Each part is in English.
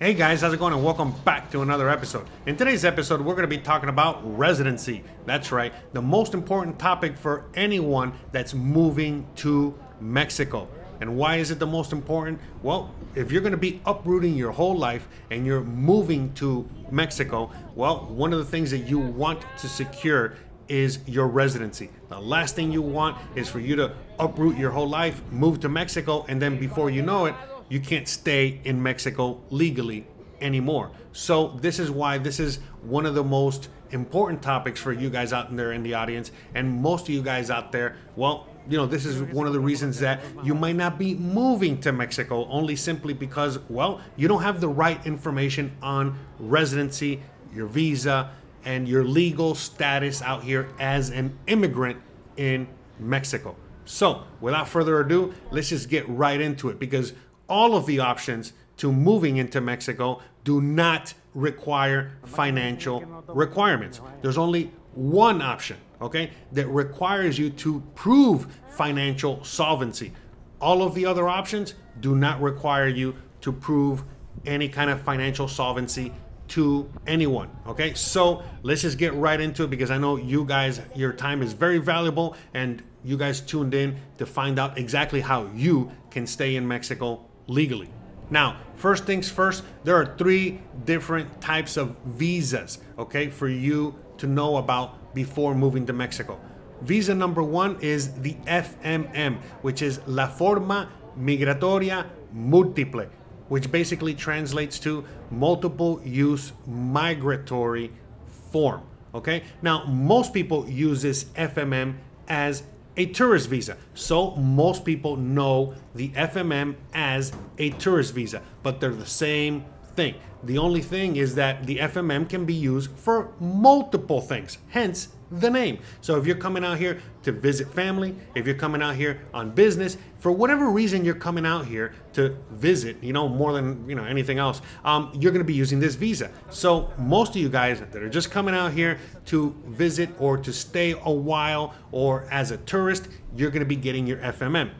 Hey guys, how's it going? And welcome back to another episode. In today's episode, we're going to be talking about residency. That's right, the most important topic for anyone that's moving to Mexico. And why is it the most important? Well, if you're going to be uprooting your whole life and you're moving to Mexico, well, one of the things that you want to secure is your residency. The last thing you want is for you to uproot your whole life, move to Mexico, and then before you know it, you can't stay in Mexico legally anymore. So this is why this is one of the most important topics for you guys out there in the audience, and most of you guys out there, well, you know, this is one of the reasons that you might not be moving to Mexico, only simply because, well, you don't have the right information on residency, your visa, and your legal status out here as an immigrant in Mexico. So without further ado, let's just get right into it, because all of the options to moving into Mexico do not require financial requirements. There's only one option, okay, that requires you to prove financial solvency. All of the other options do not require you to prove any kind of financial solvency to anyone. Okay, so let's just get right into it, because I know you guys, your time is very valuable, and you guys tuned in to find out exactly how you can stay in Mexico legally. Now, first things first, there are three different types of visas, okay, for you to know about before moving to Mexico. Visa number one is the FMM, which is La Forma Migratoria Múltiple, which basically translates to multiple use migratory form. Okay, now most people use this FMM as a tourist visa. So most people know the FMM as a tourist visa, but they're the same thing. The only thing is that the FMM can be used for multiple things, hence the name. So if you're coming out here to visit family, if you're coming out here on business, for whatever reason you're coming out here to visit, you know, more than, you know, anything else, you're going to be using this visa. So most of you guys that are just coming out here to visit or to stay a while or as a tourist, you're going to be getting your FMM.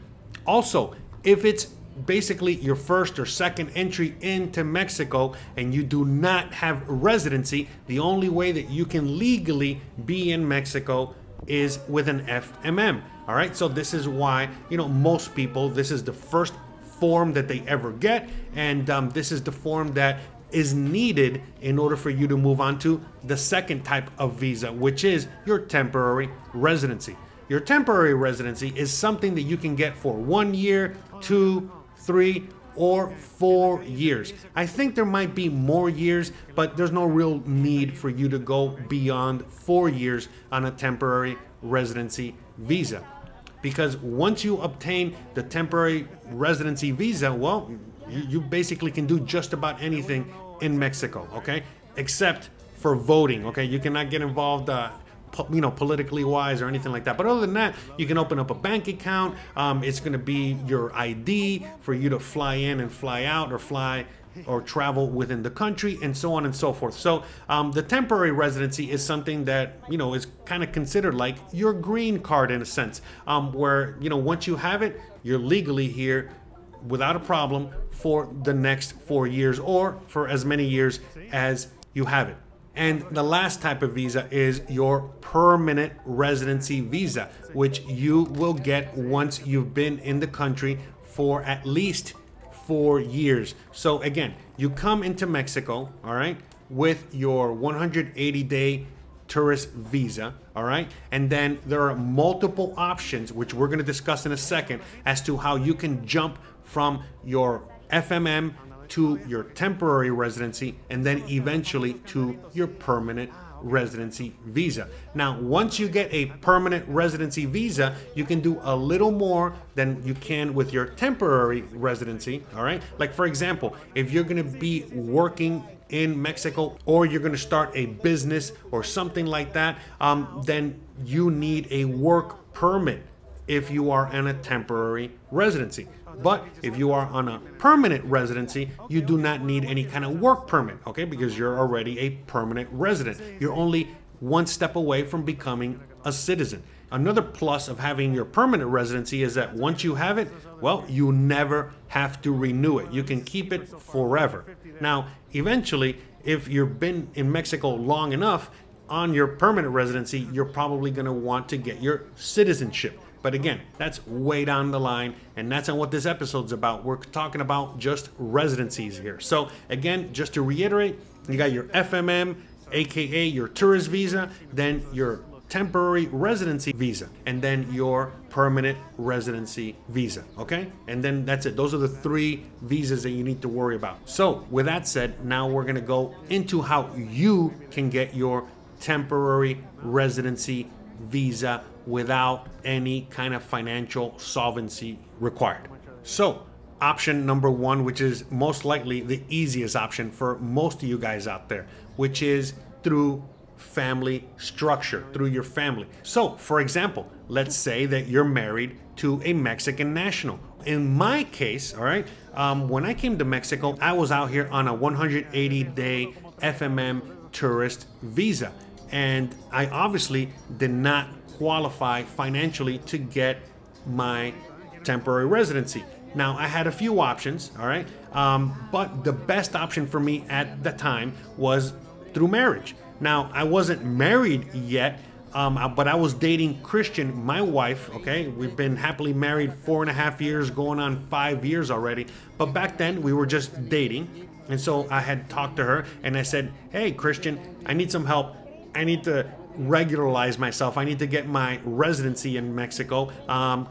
Also, if it's basically your first or second entry into Mexico and you do not have residency, the only way that you can legally be in Mexico is with an FMM. All right, so this is why, you know, most people, this is the first form that they ever get, and this is the form that is needed in order for you to move on to the second type of visa, which is your temporary residency. Your temporary residency is something that you can get for 1 year, 2, 3, or 4 years. I think there might be more years, but there's no real need for you to go beyond 4 years on a temporary residency visa. Because once you obtain the temporary residency visa, well, you basically can do just about anything in Mexico, okay? Except for voting, okay? You cannot get involved you know, politically wise or anything like that. But other than that, you can open up a bank account. It's going to be your ID for you to fly in and fly out, or fly or travel within the country, and so on and so forth. So the temporary residency is something that, you know, is kind of considered like your green card in a sense, where, you know, once you have it, you're legally here without a problem for the next 4 years, or for as many years as you have it. And the last type of visa is your permanent residency visa, which you will get once you've been in the country for at least 4 years. So again, you come into Mexico, all right, with your 180-day tourist visa, all right, and then there are multiple options, which we're going to discuss in a second, as to how you can jump from your FMM to your temporary residency, and then eventually to your permanent residency visa. Now, once you get a permanent residency visa, you can do a little more than you can with your temporary residency, all right? Like, for example, if you're going to be working in Mexico, or you're going to start a business or something like that, then you need a work permit if you are in a temporary residency. But if you are on a permanent residency, you do not need any kind of work permit, okay? Because you're already a permanent resident. You're only one step away from becoming a citizen. Another plus of having your permanent residency is that once you have it, well, you never have to renew it. You can keep it forever. Now, eventually, if you've been in Mexico long enough, on your permanent residency, you're probably going to want to get your citizenship. But again, that's way down the line, and that's not what this episode's about. We're talking about just residencies here. So again, just to reiterate, you got your FMM, aka your tourist visa, then your temporary residency visa, and then your permanent residency visa, okay? And then that's it. Those are the 3 visas that you need to worry about. So with that said, now we're gonna go into how you can get your temporary residency visa without any kind of financial solvency required. So option number 1, which is most likely the easiest option for most of you guys out there, which is through family structure, through your family. So for example, let's say that you're married to a Mexican national. In my case, all right, when I came to Mexico, I was out here on a 180-day FMM tourist visa, and I obviously did not qualify financially to get my temporary residency. Now, I had a few options, all right, but the best option for me at the time was through marriage. Now, I wasn't married yet, but I was dating Christian, my wife, okay? We've been happily married 4.5 years, going on 5 years already. But back then, we were just dating. And so I had talked to her, and I said, hey, Christian, I need some help. I need to regularize myself. I need to get my residency in Mexico.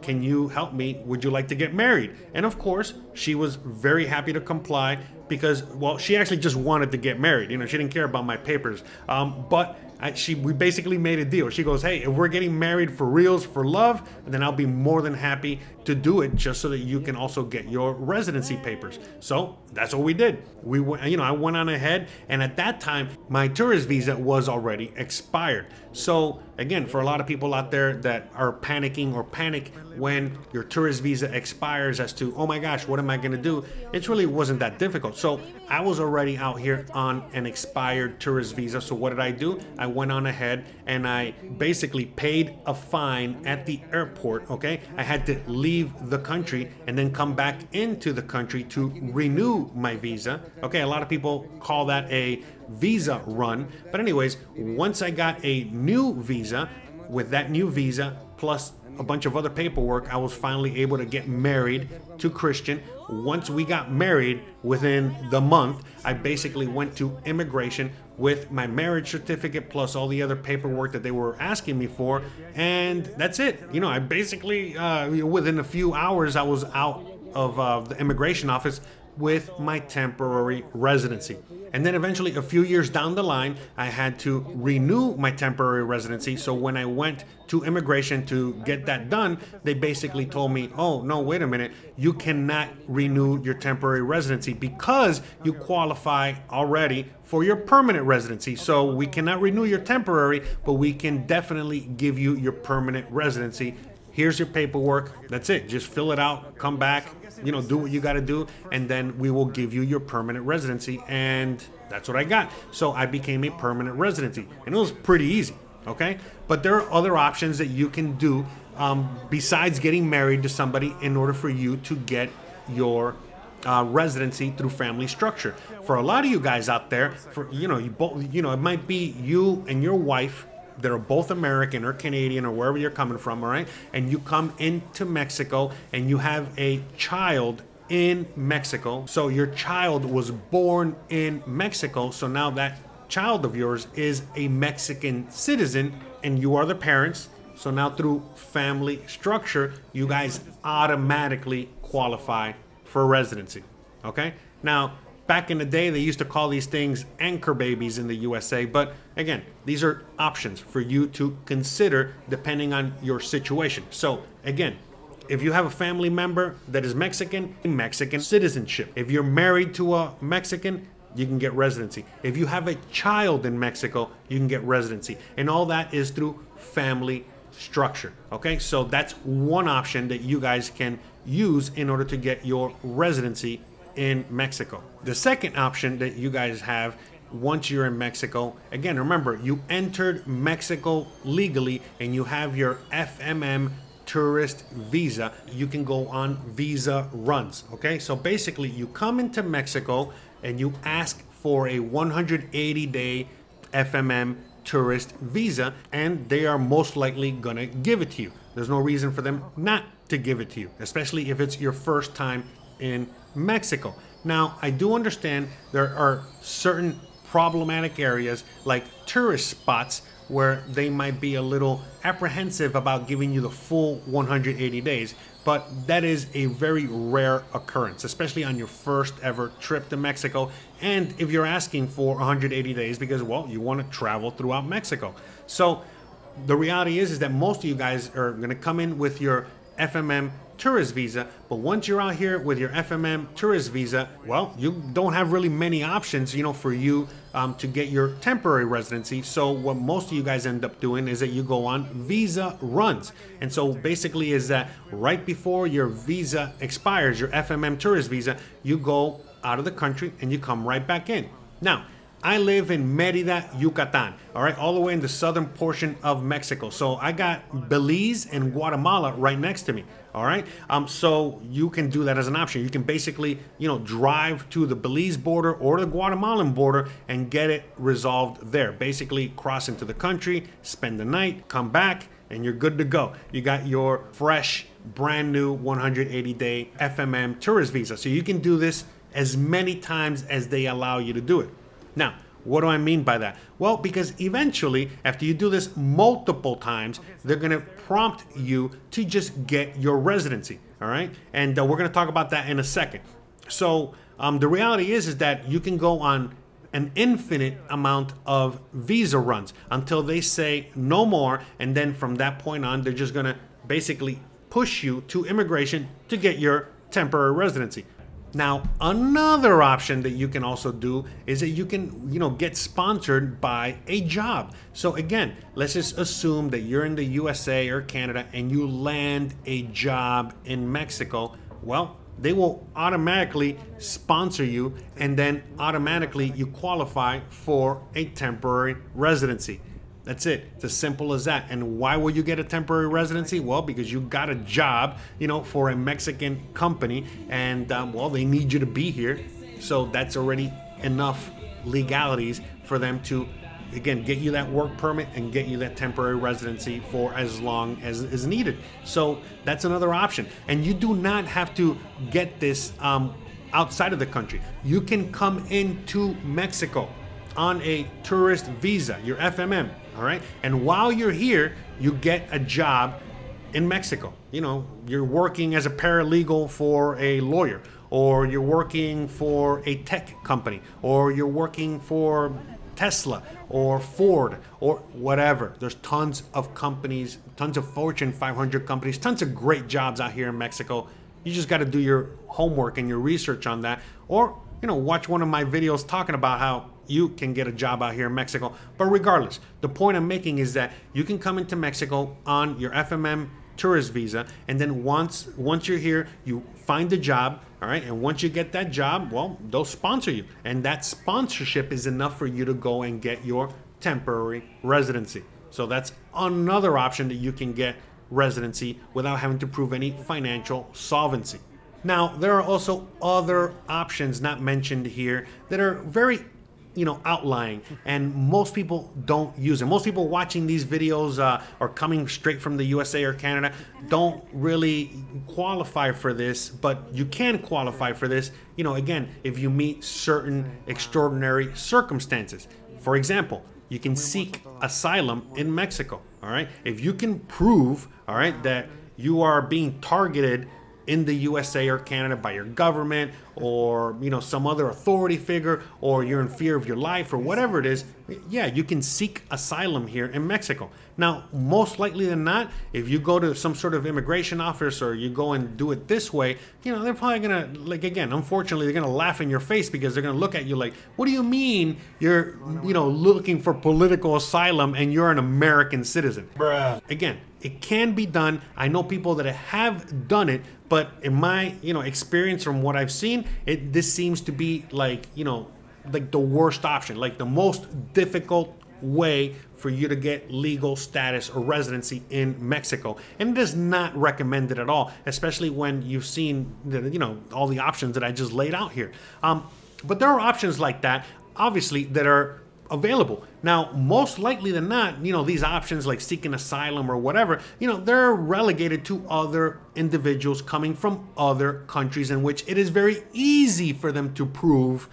Can you help me? Would you like to get married? And of course, she was very happy to comply because, well, she actually just wanted to get married. You know, she didn't care about my papers. But we basically made a deal. She goes, hey, if we're getting married for reals, for love, then I'll be more than happy to do it just so that you can also get your residency papers. So that's what we did. We went, you know, I went on ahead, and at that time, my tourist visa was already expired. So again, for a lot of people out there that are panicking or panic when your tourist visa expires as to, oh my gosh, what am I gonna do? It really wasn't that difficult. So I was already out here on an expired tourist visa. So what did I do? I went on ahead and I basically paid a fine at the airport, okay? I had to leave the country and then come back into the country to renew my visa. Okay, a lot of people call that a visa run. But anyways, once I got a new visa, with that new visa plus a bunch of other paperwork, I was finally able to get married to Christian. Once we got married, within the month, I basically went to immigration with my marriage certificate plus all the other paperwork that they were asking me for, and that's it. You know, I basically, within a few hours, I was out of the immigration office with my temporary residency. And then eventually, a few years down the line, I had to renew my temporary residency. So when I went to immigration to get that done, they basically told me, oh, no, wait a minute, you cannot renew your temporary residency because you qualify already for your permanent residency. So we cannot renew your temporary, but we can definitely give you your permanent residency. Here's your paperwork. That's it. Just fill it out, come back, you know, do what you got to do, and then we will give you your permanent residency. And that's what I got. So I became a permanent residency, and it was pretty easy, okay? But there are other options that you can do besides getting married to somebody in order for you to get your residency through family structure. For a lot of you guys out there, for it might be you and your wife that are both American or Canadian or wherever you're coming from, all right? And you come into Mexico and you have a child in Mexico. So your child was born in Mexico. So now that child of yours is a Mexican citizen and you are the parents. So now through family structure, you guys automatically qualify for residency, okay? Now, back in the day, they used to call these things anchor babies in the USA. But again, these are options for you to consider depending on your situation. So again, if you have a family member that is Mexican, Mexican citizenship. If you're married to a Mexican, you can get residency. If you have a child in Mexico, you can get residency. And all that is through family structure, okay? So that's one option that you guys can use in order to get your residency in Mexico. The second option that you guys have, once you're in Mexico. Again, remember, you entered Mexico legally and you have your FMM tourist visa. You can go on visa runs. Okay, so basically you come into Mexico and you ask for a 180-day FMM tourist visa, and they are most likely gonna give it to you. There's no reason for them not to give it to you, especially if it's your first time in Mexico. Now, I do understand there are certain problematic areas like tourist spots where they might be a little apprehensive about giving you the full 180 days, but that is a very rare occurrence, especially on your first ever trip to Mexico, and if you're asking for 180 days because, well, you want to travel throughout Mexico. So the reality is that most of you guys are going to come in with your FMM tourist visa, but once you're out here with your FMM tourist visa, well, you don't have really many options, you know, for you to get your temporary residency. So what most of you guys end up doing is that you go on visa runs. And so basically is that right before your visa expires, your FMM tourist visa, you go out of the country and you come right back in. Now, I live in Mérida, Yucatan, all right, all the way in the southern portion of Mexico. So I got Belize and Guatemala right next to me, all right? So you can do that as an option. You can basically, you know, drive to the Belize border or the Guatemalan border and get it resolved there. Basically cross into the country, spend the night, come back, and you're good to go. You got your fresh, brand new 180-day FMM tourist visa. So you can do this as many times as they allow you to do it. Now, what do I mean by that? Well, because eventually, after you do this multiple times, they're going to prompt you to just get your residency, all right? And we're going to talk about that in a second. So the reality is that you can go on an infinite amount of visa runs until they say no more, and then from that point on, they're just going to basically push you to immigration to get your temporary residency. Now, another option that you can also do is that you can, you know, get sponsored by a job. So again, let's just assume that you're in the USA or Canada and you land a job in Mexico. Well, they will automatically sponsor you, and then automatically you qualify for a temporary residency. That's it. It's as simple as that. And why will you get a temporary residency? Well, because you got a job, you know, for a Mexican company, and well, they need you to be here. So that's already enough legalities for them to, again, get you that work permit and get you that temporary residency for as long as is needed. So that's another option. And you do not have to get this outside of the country. You can come into Mexico on a tourist visa, your FMM, all right? And while you're here, you get a job in Mexico. You know, you're working as a paralegal for a lawyer, or you're working for a tech company, or you're working for Tesla or Ford or whatever. There's tons of companies, tons of Fortune 500 companies, tons of great jobs out here in Mexico. You just got to do your homework and your research on that, or, you know, watch one of my videos talking about how you can get a job out here in Mexico. But regardless, the point I'm making is that you can come into Mexico on your FMM tourist visa, and then once you're here, you find a job, all right? And once you get that job, well, they'll sponsor you, and that sponsorship is enough for you to go and get your temporary residency. So that's another option that you can get residency without having to prove any financial solvency. Now, there are also other options not mentioned here that are very, you know, outlying, and most people don't use them. Most people watching these videos or coming straight from the USA or Canada don't really qualify for this, but you can qualify for this, you know, again, if you meet certain extraordinary circumstances. For example, you can seek asylum in Mexico, all right? If you can prove, all right, that you are being targeted in the USA or Canada by your government, or, you know, some other authority figure, or you're in fear of your life, or whatever it is, yeah, you can seek asylum here in Mexico. Now, most likely than not, if you go to some sort of immigration office or you go and do it this way, you know, they're probably gonna, like, again, unfortunately, they're gonna laugh in your face, because they're gonna look at you like, what do you mean you're, you know, looking for political asylum and you're an American citizen? Bruh. Again, it can be done. I know people that have done it, but in my, you know, experience from what I've seen, this seems to be like, you know, like the worst option, like the most difficult way for you to get legal status or residency in Mexico. And it is not recommended at all, especially when you've seen all the options that I just laid out here. But there are options like that, obviously, that are available. Now, most likely than not, these options like seeking asylum or whatever, they're relegated to other individuals coming from other countries in which it is very easy for them to prove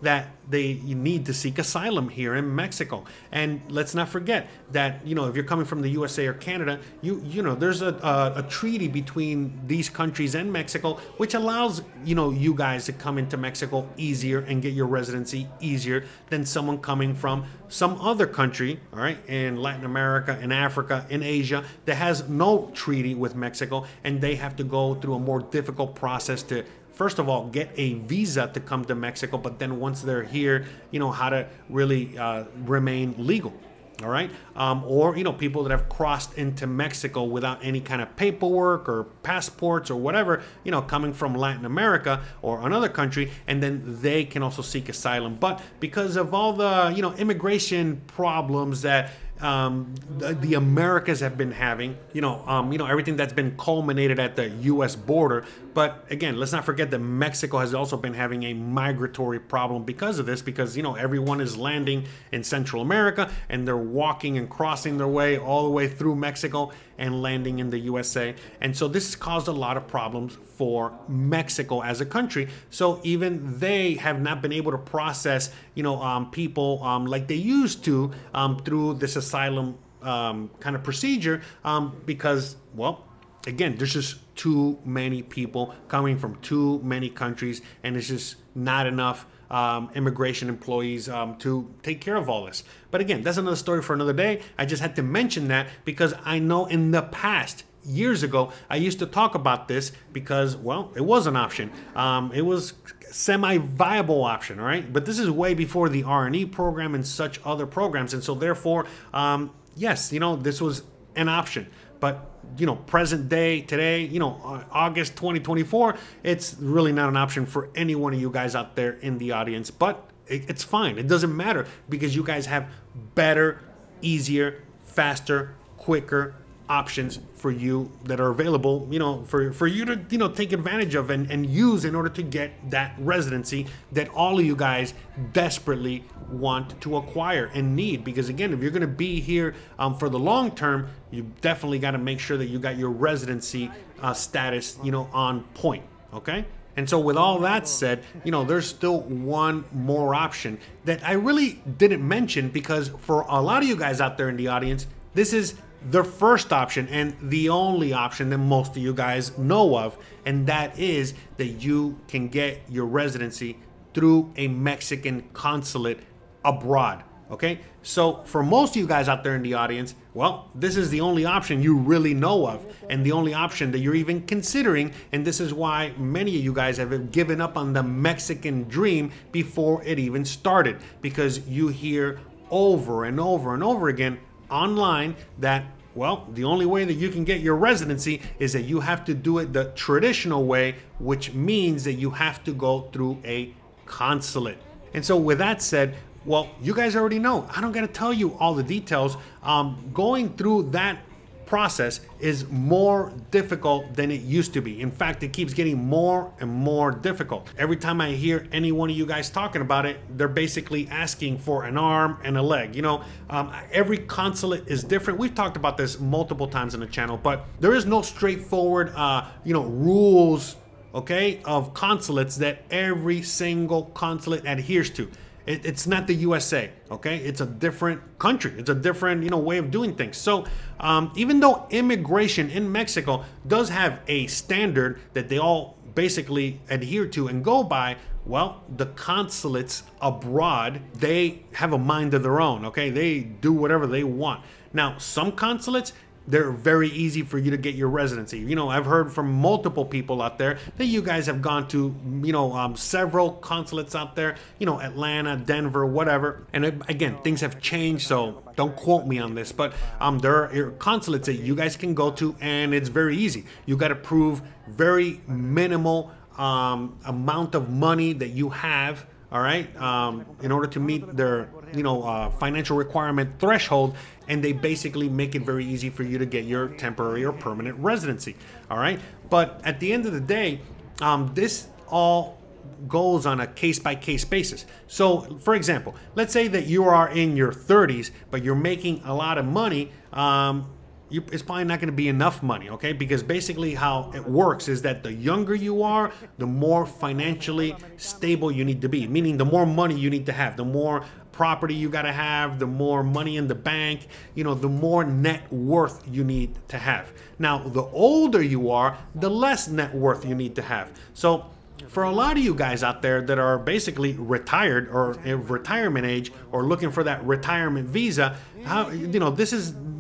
that they need to seek asylum here in Mexico. And let's not forget that, if you're coming from the USA or Canada, there's a treaty between these countries and Mexico, which allows, you guys to come into Mexico easier and get your residency easier than someone coming from some other country, all right, in Latin America, in Africa, in Asia, that has no treaty with Mexico, and they have to go through a more difficult process to, first of all, get a visa to come to Mexico, but then once they're here, how to really remain legal, all right? Or, people that have crossed into Mexico without any kind of paperwork or passports or whatever, coming from Latin America or another country, and then they can also seek asylum. But because of all the, immigration problems that the Americas have been having, everything that's been culminated at the U.S. border. But again, let's not forget that Mexico has also been having a migratory problem because of this, because, everyone is landing in Central America and they're walking and crossing their way all the way through Mexico and landing in the USA. And so this has caused a lot of problems for Mexico as a country. So even they have not been able to process, people like they used to through this asylum kind of procedure because, well, again, there's just too many people coming from too many countries, and it's just not enough immigration employees to take care of all this. But again, that's another story for another day. I just had to mention that because I know in the past, years ago, I used to talk about this because, well, it was an option. It was semi-viable option, all right? But this is way before the R&E program and such other programs. And so therefore, yes, this was an option. But, present day, today, August 2024, it's really not an option for any one of you guys out there in the audience. But it's fine. It doesn't matter because you guys have better, easier, faster, quicker options for you that are available, for you to, take advantage of and use in order to get that residency that all of you guys desperately want to acquire and need. Because again, if you're going to be here for the long term, you definitely got to make sure that you got your residency status, on point. Okay. And so with all that said, there's still one more option that I really didn't mention because for a lot of you guys out there in the audience, this is the first option and the only option that most of you guys know of, and that is that you can get your residency through a Mexican consulate abroad. Okay, so for most of you guys out there in the audience, well, this is the only option you really know of and the only option that you're even considering, and this is why many of you guys have given up on the Mexican dream before it even started, because you hear over and over and over again online that, well, the only way that you can get your residency is that you have to do it the traditional way, which means that you have to go through a consulate. And so with that said, well, you guys already know. I don't got to tell you all the details. Going through that process is more difficult than it used to be. In fact, it keeps getting more and more difficult. Every time I hear any one of you guys talking about it, they're basically asking for an arm and a leg. Every consulate is different. We've talked about this multiple times on the channel, but there is no straightforward, rules, okay, of consulates that every single consulate adheres to. It's not the USA, okay? It's a different country. It's a different, way of doing things. So even though immigration in Mexico does have a standard that they all basically adhere to and go by, well, the consulates abroad, they have a mind of their own, okay? They do whatever they want. Now, some consulates, they're very easy for you to get your residency. I've heard from multiple people out there that you guys have gone to, several consulates out there, Atlanta, Denver, whatever. And again, things have changed, so don't quote me on this, but there are consulates that you guys can go to, and it's very easy. You got to prove very minimal amount of money that you have, all right, in order to meet their, financial requirement threshold, and they basically make it very easy for you to get your temporary or permanent residency, all right? But at the end of the day, this all goes on a case-by-case basis. So, for example, let's say that you are in your 30s, but you're making a lot of money. It's probably not going to be enough money, okay? Because basically how it works is that the younger you are, the more financially stable you need to be, meaning the more money you need to have, the more property you got to have, the more money in the bank, the more net worth you need to have. Now, the older you are, the less net worth you need to have. So for a lot of you guys out there that are basically retired or in retirement age or looking for that retirement visa,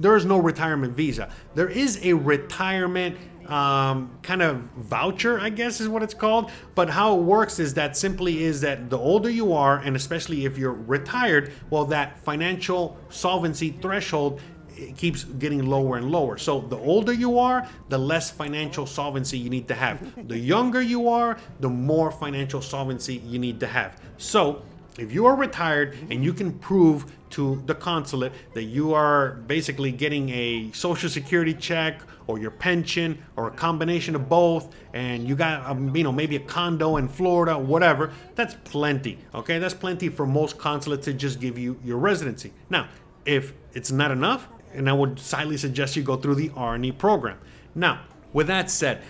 there is no retirement visa. There is a retirement kind of voucher, I guess is what it's called. But how it works is that the older you are, and especially if you're retired, well, that financial solvency threshold, it keeps getting lower and lower. So the older you are, the less financial solvency you need to have. The younger you are, the more financial solvency you need to have. So if you are retired and you can prove to the consulate that you are basically getting a social security check or your pension or a combination of both, and you got maybe a condo in Florida, whatever, that's plenty. Okay, that's plenty for most consulates to just give you your residency. Now, if it's not enough, and I would highly suggest you go through the R&E program. Now, with that said,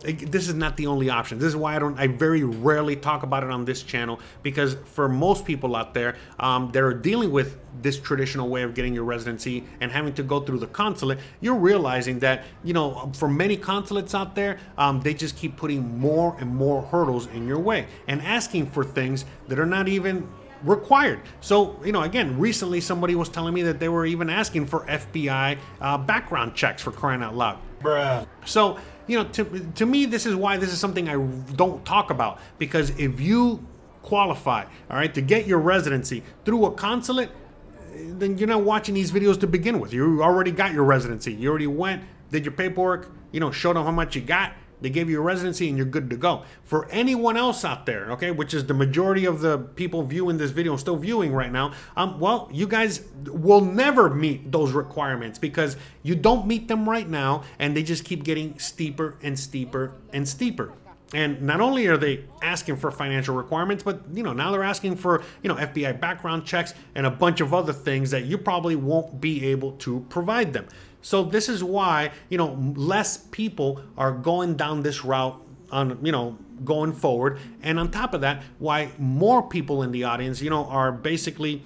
this is not the only option. This is why I very rarely talk about it on this channel, because for most people out there that are dealing with this traditional way of getting your residency and having to go through the consulate, you're realizing that, for many consulates out there, they just keep putting more and more hurdles in your way and asking for things that are not even required. So, again, recently somebody was telling me that they were even asking for FBI background checks, for crying out loud. Bruh. So, to me, this is something I don't talk about, because if you qualify, all right, to get your residency through a consulate, then you're not watching these videos to begin with. You already got your residency. You already went, did your paperwork, showed them how much you got. They gave you a residency and you're good to go. For anyone else out there, okay, which is the majority of the people viewing this video and still viewing right now, well, you guys will never meet those requirements, because you don't meet them right now, and they just keep getting steeper and steeper and steeper. And not only are they asking for financial requirements, but now they're asking for FBI background checks and a bunch of other things that you probably won't be able to provide them. So this is why less people are going down this route on going forward. And on top of that, why more people in the audience are basically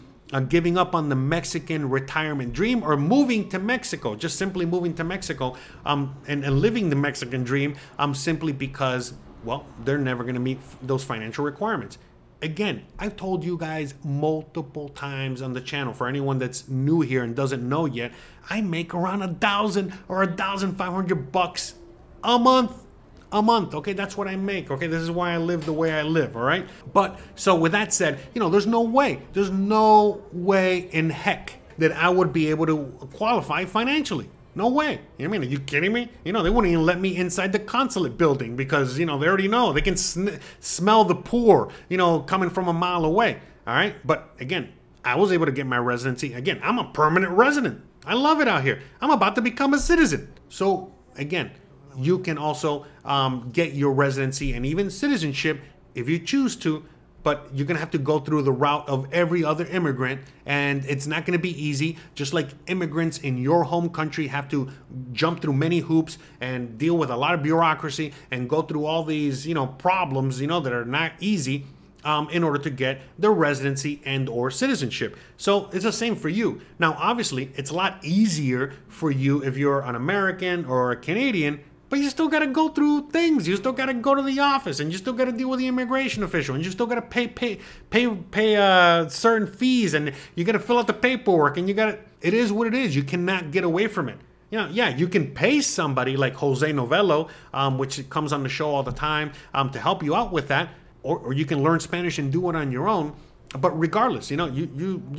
giving up on the Mexican retirement dream, or moving to Mexico, just simply moving to Mexico and living the Mexican dream simply because, well, they're never going to meet those financial requirements. Again, I've told you guys multiple times on the channel, for anyone that's new here and doesn't know yet, I make around $1,000 or $1,500 a month. Okay, that's what I make. Okay, this is why I live the way I live. All right, but so with that said, there's no way in heck that I would be able to qualify financially. No way. Are you kidding me? They wouldn't even let me inside the consulate building, because, they already know. They can smell the poor, coming from a mile away. All right. But again, I was able to get my residency. Again, I'm a permanent resident. I love it out here. I'm about to become a citizen. So again, you can also get your residency and even citizenship if you choose to. But you're gonna have to go through the route of every other immigrant, and it's not gonna be easy. Just like immigrants in your home country have to jump through many hoops and deal with a lot of bureaucracy and go through all these, problems, that are not easy in order to get their residency and or citizenship. So it's the same for you. Now, obviously, it's a lot easier for you if you're an American or a Canadian, but you still got to go through things. You still got to go to the office, and you still got to deal with the immigration official, and you still got to pay certain fees, and you got to fill out the paperwork, and it is what it is. You cannot get away from it. Yeah, you can pay somebody like Jose Novello, which comes on the show all the time, to help you out with that, or you can learn Spanish and do it on your own. But regardless, you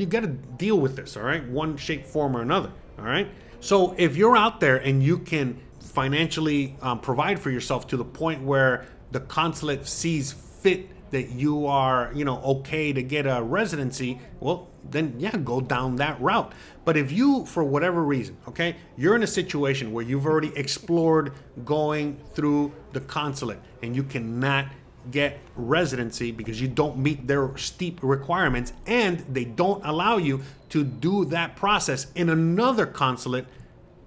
got to deal with this, all right? One shape, form, or another, all right? So if you're out there and you can financially provide for yourself to the point where the consulate sees fit that you are, okay to get a residency, well, then yeah, go down that route. But if you, for whatever reason, okay, you're in a situation where you've already explored going through the consulate and you cannot get residency because you don't meet their steep requirements and they don't allow you to do that process in another consulate,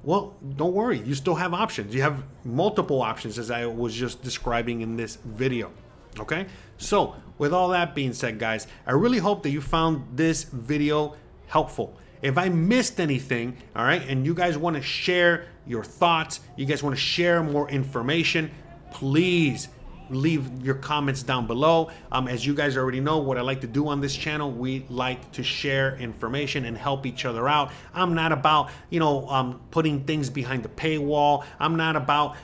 well, don't worry, you still have options. You have multiple options, as I was just describing in this video. Okay, so with all that being said, guys, I really hope that you found this video helpful. If I missed anything, all right, and you guys want to share your thoughts, you guys want to share more information, please leave your comments down below. As you guys already know, what I like to do on this channel, we like to share information and help each other out. I'm not about, putting things behind the paywall. I'm not about,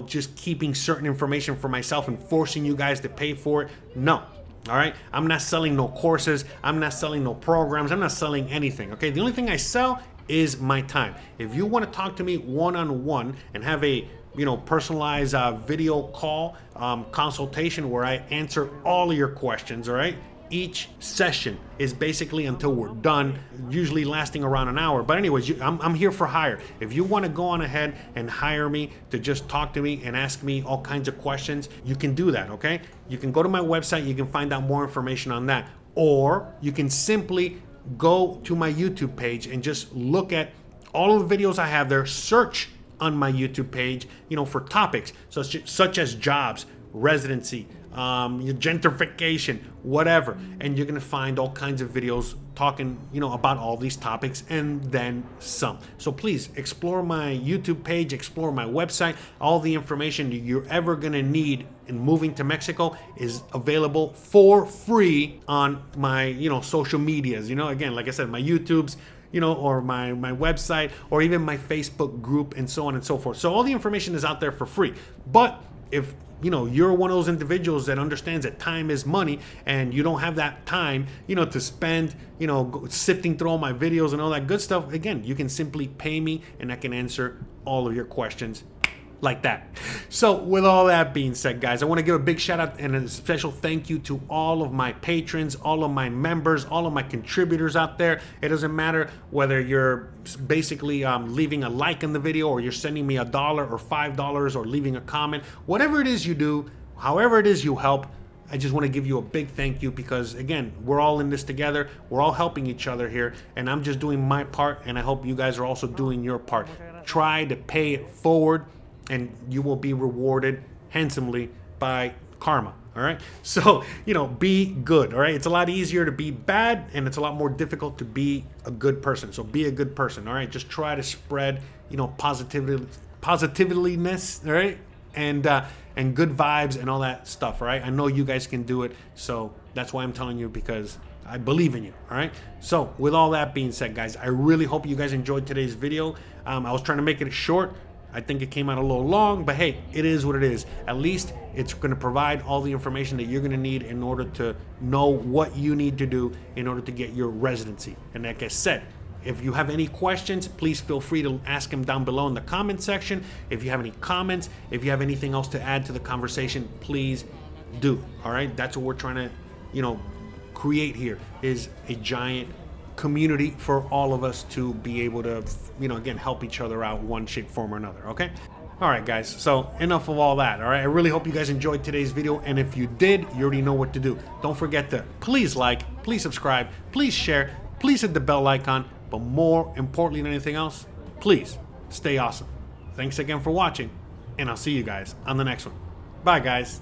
just keeping certain information for myself and forcing you guys to pay for it. No. All right. I'm not selling no courses. I'm not selling no programs. I'm not selling anything. Okay. The only thing I sell is my time. If you want to talk to me one-on-one and have a personalized video call consultation where I answer all of your questions, all right? Each session is basically until we're done, usually lasting around an hour. But anyways, I'm here for hire. If you want to go on ahead and hire me to just talk to me and ask me all kinds of questions, you can do that, okay? You can go to my website, you can find out more information on that. Or you can simply go to my YouTube page and just look at all of the videos I have there, search on my YouTube page, for topics such as jobs, residency, gentrification, whatever. And you're gonna find all kinds of videos talking, about all these topics and then some. So please explore my YouTube page, explore my website. All the information you're ever gonna need in moving to Mexico is available for free on my, social medias. Again, like I said, my YouTubes, or my website, or even my Facebook group, and so on and so forth. So all the information is out there for free. But if you're one of those individuals that understands that time is money and you don't have that time, to spend, sifting through all my videos and all that good stuff, again, you can simply pay me and I can answer all of your questions like that. So with all that being said, guys, I want to give a big shout out and a special thank you to all of my patrons, all of my members, all of my contributors out there. It doesn't matter whether you're basically leaving a like in the video, or you're sending me $1 or $5 or leaving a comment. Whatever it is you do, however it is you help, I just want to give you a big thank you because, again, we're all in this together. We're all helping each other here, and I'm just doing my part, and I hope you guys are also doing your part. Try to pay it forward, and you will be rewarded handsomely by karma, all right? So, be good, all right? It's a lot easier to be bad, and it's a lot more difficult to be a good person. So be a good person, all right? Just try to spread, positiveness, all right? And good vibes and all that stuff, all right? I know you guys can do it, so that's why I'm telling you, because I believe in you, all right? So with all that being said, guys, I really hope you guys enjoyed today's video. I was trying to make it short. I think it came out a little long, but hey, it is what it is. At least it's going to provide all the information that you're going to need in order to know what you need to do in order to get your residency. And like I said, if you have any questions, please feel free to ask them down below in the comment section. If you have any comments, if you have anything else to add to the conversation, please do. All right, that's what we're trying to, create here, is a giant community for all of us to be able to, again, help each other out one shape, form, or another, okay? All right, guys, so enough of all that, all right? I really hope you guys enjoyed today's video, and if you did, you already know what to do. Don't forget to please like, please subscribe, please share, please hit the bell icon, but more importantly than anything else, please stay awesome. Thanks again for watching, and I'll see you guys on the next one. Bye, guys.